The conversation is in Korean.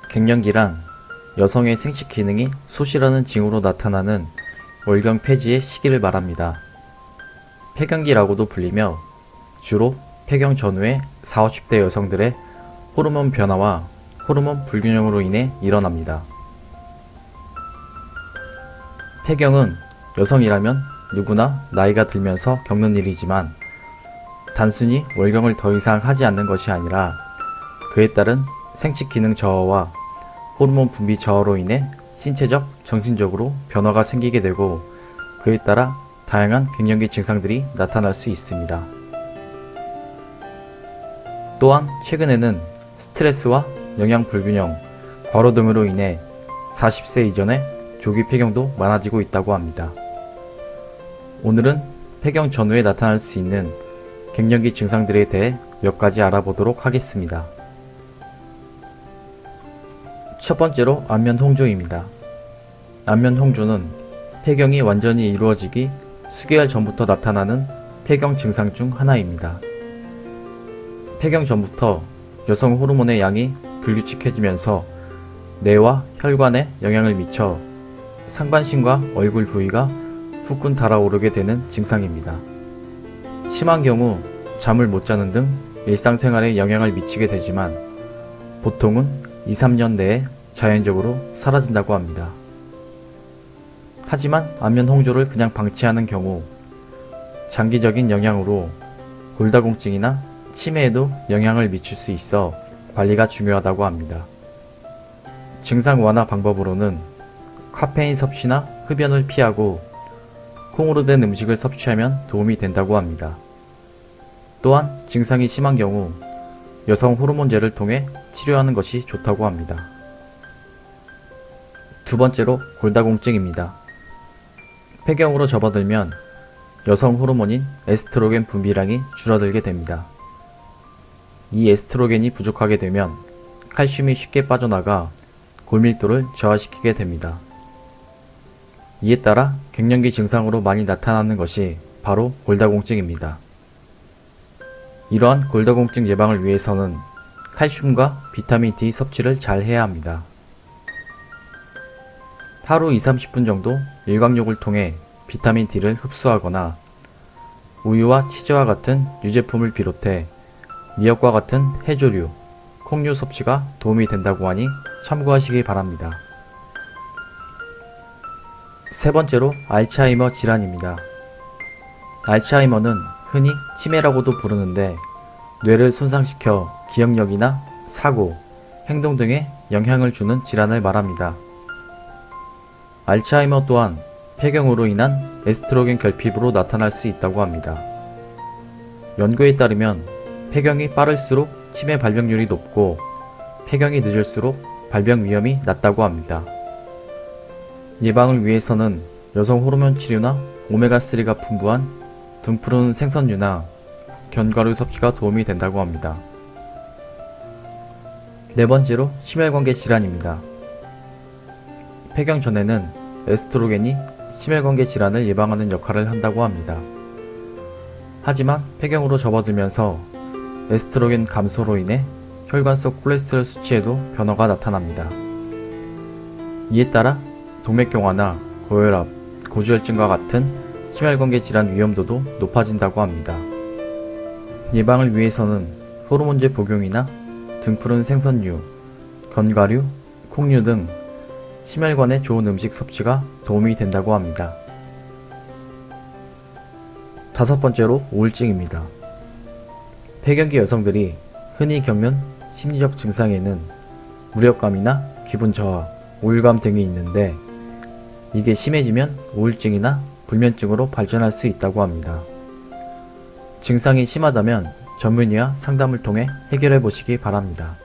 갱년기란 여성의 생식 기능이 소실하는 징후로 나타나는 월경 폐지의 시기를 말합니다. 폐경기라고도 불리며 주로 폐경 전후에 40, 50대 여성들의 호르몬 변화와 호르몬 불균형으로 인해 일어납니다. 폐경은 여성이라면 누구나 나이가 들면서 겪는 일이지만 단순히 월경을 더 이상 하지 않는 것이 아니라 그에 따른 생식 기능 저하와 호르몬 분비 저하로 인해 신체적, 정신적으로 변화가 생기게 되고 그에 따라 다양한 갱년기 증상들이 나타날 수 있습니다. 또한 최근에는 스트레스와 영양 불균형, 과로 등으로 인해 40세 이전에 조기 폐경도 많아지고 있다고 합니다. 오늘은 폐경 전후에 나타날 수 있는 갱년기 증상들에 대해 몇 가지 알아보도록 하겠습니다. 첫 번째로 안면 홍조입니다. 안면 홍조는 폐경이 완전히 이루어지기 수개월 전부터 나타나는 폐경 증상 중 하나입니다. 폐경 전부터 여성 호르몬의 양이 불규칙해지면서 뇌와 혈관에 영향을 미쳐 상반신과 얼굴 부위가 후끈 달아오르게 되는 증상입니다. 심한 경우 잠을 못 자는 등 일상생활에 영향을 미치게 되지만 보통은 2, 3년 내에 자연적으로 사라진다고 합니다. 하지만 안면 홍조를 그냥 방치하는 경우 장기적인 영향으로 골다공증이나 치매에도 영향을 미칠 수 있어 관리가 중요하다고 합니다. 증상 완화 방법으로는 카페인 섭취나 흡연을 피하고 콩으로 된 음식을 섭취하면 도움이 된다고 합니다. 또한 증상이 심한 경우 여성 호르몬제를 통해 치료하는 것이 좋다고 합니다. 두 번째로 골다공증입니다. 폐경으로 접어들면 여성 호르몬인 에스트로겐 분비량이 줄어들게 됩니다. 이 에스트로겐이 부족하게 되면 칼슘이 쉽게 빠져나가 골밀도를 저하시키게 됩니다. 이에 따라 갱년기 증상으로 많이 나타나는 것이 바로 골다공증입니다. 이러한 골다공증 예방을 위해서는 칼슘과 비타민 D 섭취를 잘 해야 합니다. 하루 2-30분 정도 일광욕을 통해 비타민 D를 흡수하거나 우유와 치즈와 같은 유제품을 비롯해 미역과 같은 해조류, 콩류 섭취가 도움이 된다고 하니 참고하시기 바랍니다. 세 번째로 알츠하이머 질환입니다. 알츠하이머는 흔히 치매라고도 부르는데 뇌를 손상시켜 기억력이나 사고, 행동 등에 영향을 주는 질환을 말합니다. 알츠하이머 또한 폐경으로 인한 에스트로겐 결핍으로 나타날 수 있다고 합니다. 연구에 따르면 폐경이 빠를수록 치매 발병률이 높고 폐경이 늦을수록 발병 위험이 낮다고 합니다. 예방을 위해서는 여성 호르몬 치료나 오메가3가 풍부한 등푸른 생선류나 견과류 섭취가 도움이 된다고 합니다. 네 번째로 심혈관계 질환입니다. 폐경 전에는 에스트로겐이 심혈관계 질환을 예방하는 역할을 한다고 합니다. 하지만 폐경으로 접어들면서 에스트로겐 감소로 인해 혈관 속 콜레스테롤 수치에도 변화가 나타납니다. 이에 따라 동맥경화나 고혈압, 고지혈증과 같은 심혈관계 질환 위험도도 높아진다고 합니다. 예방을 위해서는 호르몬제 복용이나 등푸른 생선류, 견과류, 콩류 등 심혈관에 좋은 음식 섭취가 도움이 된다고 합니다. 다섯 번째로 우울증입니다. 폐경기 여성들이 흔히 겪는 심리적 증상에는 무력감이나 기분 저하, 우울감 등이 있는데 이게 심해지면 우울증이나 불면증으로 발전할 수 있다고 합니다. 증상이 심하다면 전문의와 상담을 통해 해결해 보시기 바랍니다.